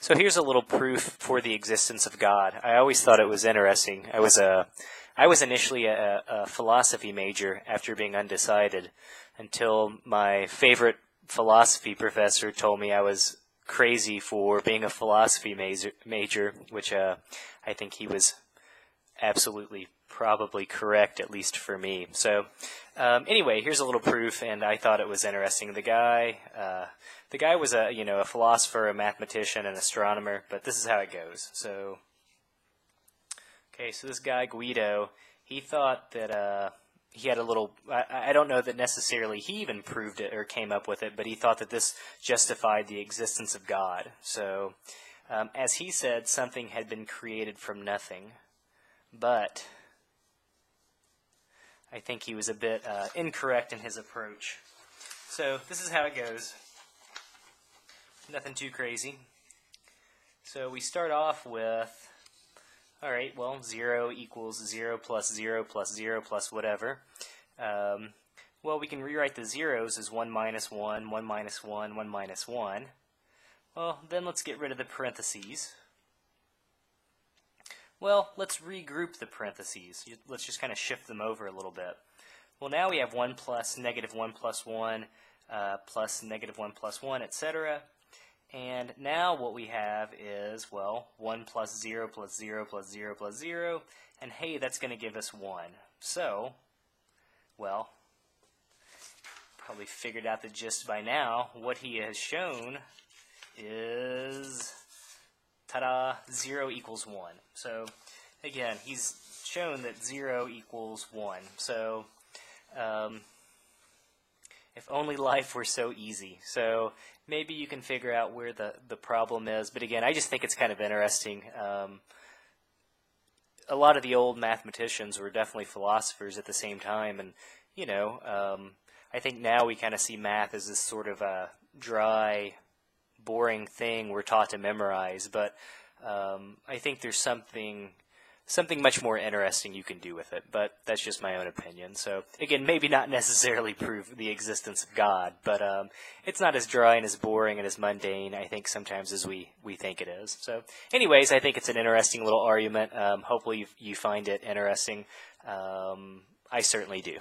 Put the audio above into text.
So here's a little proof for the existence of God. I always thought it was interesting. I was initially a philosophy major after being undecided until my favorite philosophy professor told me I was crazy for being a philosophy major, which I think he was absolutely probably correct, at least for me. So anyway, here's a little proof, and I thought it was interesting. The guy was a philosopher, a mathematician, an astronomer, but this is how it goes. So this guy Guido, he thought that he had a little, I don't know that necessarily he even proved it or came up with it, but he thought that this justified the existence of God. So as he said, something had been created from nothing, but I think he was a bit incorrect in his approach. So this is how it goes. Nothing too crazy. So we start off with, all right, well, 0 equals 0 plus 0 plus 0 plus whatever. Well, we can rewrite the zeros as 1 minus 1, 1 minus 1, 1 minus 1. Well, then let's get rid of the parentheses. Well, let's regroup the parentheses. Let's just kind of shift them over a little bit. Well, now we have 1 plus negative 1 plus 1 plus negative 1 plus 1, etc. And now what we have is, well, 1 plus 0 plus 0 plus 0 plus 0. And hey, that's going to give us 1. So, well, probably figured out the gist by now. What he has shown is, ta-da, 0 equals 1. So, again, he's shown that 0 equals 1. So, if only life were so easy. So, maybe you can figure out where the problem is. But again, I just think it's kind of interesting. A lot of the old mathematicians were definitely philosophers at the same time. And, I think now we kind of see math as this sort of a dry, boring thing we're taught to memorize. But I think there's something much more interesting you can do with it, but that's just my own opinion. So again, maybe not necessarily prove the existence of God, but it's not as dry and as boring and as mundane, I think, sometimes as we think it is. So anyways, I think it's an interesting little argument. Hopefully you find it interesting. I certainly do.